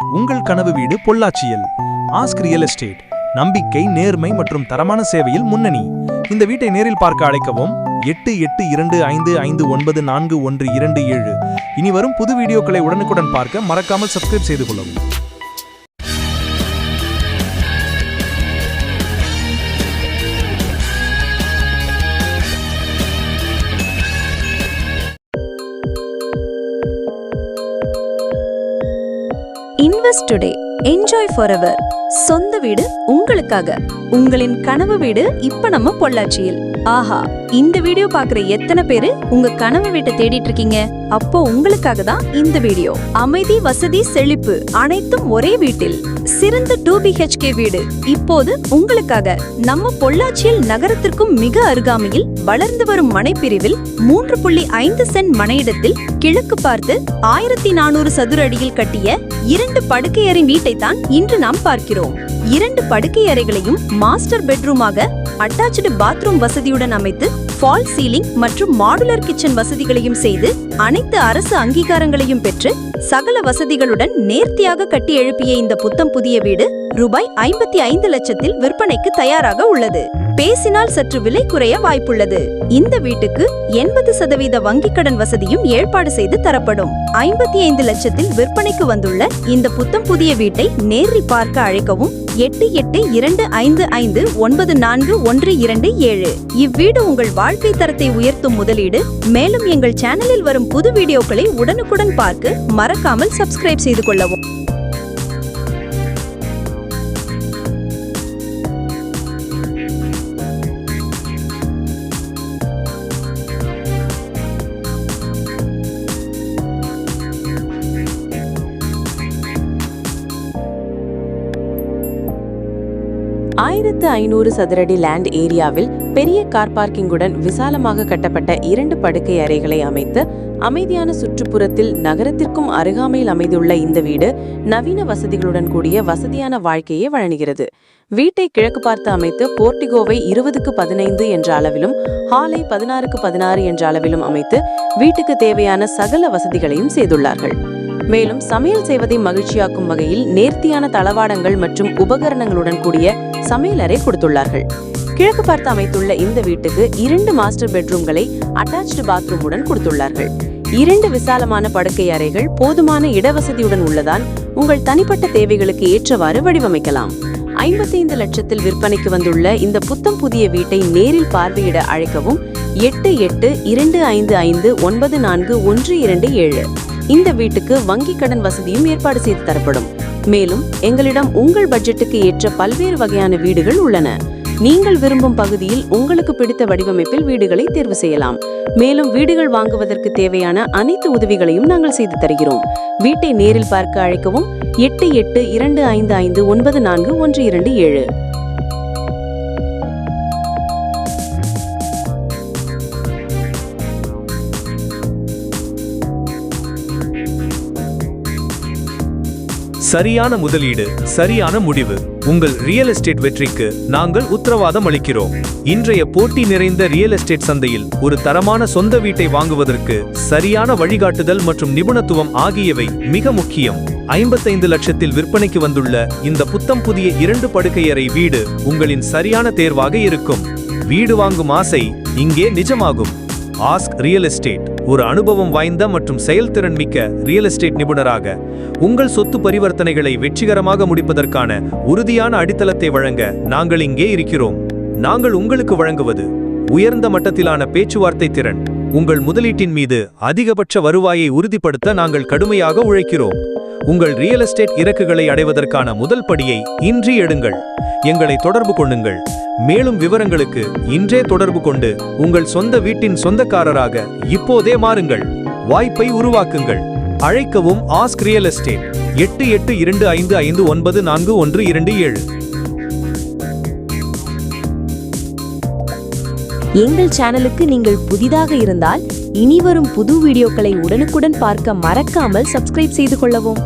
உங்கள் கனவு வீடு பொள்ளாச்சியில். ஆஸ்க் ரியல் எஸ்டேட், நம்பிக்கை, நேர்மை மற்றும் தரமான சேவையில் முன்னணி. இந்த வீட்டை நேரில் பார்க்க அழைக்கவும் 882555941227. இனி வரும் புது வீடியோக்களை உடனுக்குடன் பார்க்க மறக்காமல் சப்ஸ்கிரைப் செய்து கொள்ளவும். Invest today, enjoy forever. சொந்த வீடு உங்களுக்காக. உங்களின் கனவு வீடு இப்ப நம்ம பொள்ளாச்சியில். ஆஹா, இந்த வீடியோ பாக்குற எத்தனை பேரு உங்க கனவு வீட்டை தேடிட்டு இருக்கீங்க? அப்போ உங்களுக்காக தான் இந்த வீடியோ. அமைதி, வசதி, செழிப்பு அனைத்தும் ஒரே வீட்டில். சிறந்த 2BHK வீடு இப்போது உங்களுக்காக. நம்ம பொள்ளாச்சியில் நகரத்திற்கும் மிக அருகாமையில் வளர்ந்து வரும் மனைப்பிரிவில் 3.5 சென்ட் மனையிடத்தில் கிழக்கு பார்த்து 1400 சதுர அடியில் கட்டிய 2 படுக்கையறை வீட்டை தான் இன்று நாம் பார்க்கிறோம். 2 படுக்கை அறைகளையும் மாஸ்டர் பெட்ரூமாக அட்டாச்டு பாத்ரூம் வசதியுடன் அமைத்து ஃபால் சீலிங் மற்றும் மாடுலர் கிச்சன் வசதிகளையும் செய்து அனைத்து அரசு அங்கீகாரங்களையும் பெற்று சகல வசதிகளுடன் நேர்த்தியாக கட்டி எழுப்பிய இந்த புத்தம் புதிய வீடு ரூபாய் 55 லட்சத்தில் விற்பனைக்கு தயாராக உள்ளது. பேசினால் சற்று விலை குறைய வாய்ப்புள்ளது. இந்த வீட்டுக்கு 80% வங்கிக் கடன் வசதியும் ஏற்பாடு செய்து தரப்படும். 55 லட்சத்தில் விற்பனைக்கு வந்துள்ள இந்த புத்தம் புதிய வீட்டை நேரில் பார்க்க அழைக்கவும் 882555941227. இவ்வீடு உங்கள் வாழ்க்கை தரத்தை உயர்த்தும் முதலீடு. மேலும் எங்கள் சேனலில் வரும் புது வீடியோக்களை உடனுக்குடன் பார்க்க மறக்காமல் சப்ஸ்கிரைப் செய்து கொள்ளவும். ஆயிரத்து 500 சதுரடி லேண்ட் ஏரியாவில் பெரிய கார் பார்க்கிங்குடன் விசாலமாக கட்டப்பட்ட 2 படுக்கை அறைகளை அமைத்து அமைதியான சுற்றுப்புறத்தில் நகரத்திற்கும் அருகாமையில் அமைந்துள்ள இந்த வீடு நவீன வசதிகளுடன் கூடிய வசதியான வாழ்க்கையை வழங்குகிறது. வீட்டை கிழக்கு பார்த்து அமைத்து போர்டிகோவை 20:15 என்ற அளவிலும் ஹாலை 16:16 என்ற அளவிலும் அமைத்து வீட்டுக்கு தேவையான சகல வசதிகளையும் செய்துள்ளார்கள். மேலும் சமையல் செய்வதை மகிழ்ச்சியாக்கும் வகையில் நேர்த்தியான தளவாடங்கள் மற்றும் உபகரணங்களுடன் கூடிய சமையலறை கொடுத்துள்ளார்கள். கிழக்கு பார்த்து அமைத்துள்ள இந்த வீட்டுக்கு 2 மாஸ்டர் பெட்ரூம்களை அட்டாச்டு பாத்ரூமுடன் கொடுத்துள்ளார்கள். 2 விசாலமான படுக்கை அறைகள் போதுமான இடவசதியுடன் உள்ளதால் உங்கள் தனிப்பட்ட தேவைகளுக்கு ஏற்றவாறு வடிவமைக்கலாம். 55 லட்சத்தில் விற்பனைக்கு வந்துள்ள இந்த புத்தம் புதிய வீட்டை நேரில் பார்வையிட அழைக்கவும் 882555941227. இந்த வீட்டுக்கு வங்கி கடன் வசதியும் ஏற்பாடு செய்து தரப்படும். மேலும் எங்களிடம் உங்கள் பட்ஜெட்டுக்கு ஏற்ற பல்வேறு வகையான வீடுகள் உள்ளன. நீங்கள் விரும்பும் பகுதியில் உங்களுக்கு பிடித்த வடிவமைப்பில் வீடுகளை தேர்வு செய்யலாம். மேலும் வீடுகள் வாங்குவதற்கு தேவையான அனைத்து உதவிகளையும் நாங்கள் செய்து தருகிறோம். வீட்டை நேரில் பார்க்க அழைக்கவும் 882555941227. சரியான முதலீடு, சரியான முடிவு. உங்கள் ரியல் எஸ்டேட் வெற்றிக்கு நாங்கள் உத்தரவாதம் அளிக்கிறோம். இன்றைய போட்டி நிறைந்த ரியல் எஸ்டேட் சந்தையில் ஒரு தரமான சொந்த வீட்டை வாங்குவதற்கு சரியான வழிகாட்டுதல் மற்றும் நிபுணத்துவம் ஆகியவை மிக முக்கியம். 55 லட்சத்தில் விற்பனைக்கு வந்துள்ள இந்த புத்தம் புதிய 2 படுக்கையறை வீடு உங்களின் சரியான தேர்வாக இருக்கும். வீடு வாங்கும் ஆசை இங்கே நிஜமாகும். ஆஸ்க் ரியல் எஸ்டேட் ஒரு அனுபவம் வாய்ந்த மற்றும் செயல்திறன் மிக்க ரியல் எஸ்டேட் நிபுணராக உங்கள் சொத்து பரிவர்த்தனைகளை வெற்றிகரமாக முடிப்பதற்கான உறுதியான அடித்தளத்தை வழங்க நாங்கள் இங்கே இருக்கிறோம். நாங்கள் உங்களுக்கு வழங்குவது உயர்ந்த மட்டத்திலான பேச்சுவார்த்தை திறன். உங்கள் முதலீட்டின் மீது அதிகபட்ச வருவாயை உறுதிப்படுத்த நாங்கள் கடுமையாக உழைக்கிறோம். உங்கள் ரியல் எஸ்டேட் இலக்குகளை அடைவதற்கான முதல் படியை இன்றி எடுங்கள். எங்களை தொடர்பு கொள்ளுங்கள். மேலும் விவரங்களுக்கு இன்றே தொடர்பு கொண்டு உங்கள் சொந்த வீட்டின் சொந்தக்காரராக இப்போதே மாறுங்கள். வாய்ப்பை உருவாக்குங்கள். அழைக்கவும் ஆஸ்க் ரியல் எஸ்டேட் 882555941227. எங்கள் சேனலுக்கு நீங்கள் புதிதாக இருந்தால் இனி வரும் புது வீடியோக்களை உடனுக்குடன் பார்க்க மறக்காமல் சப்ஸ்கிரைப் செய்து கொள்ளவும்.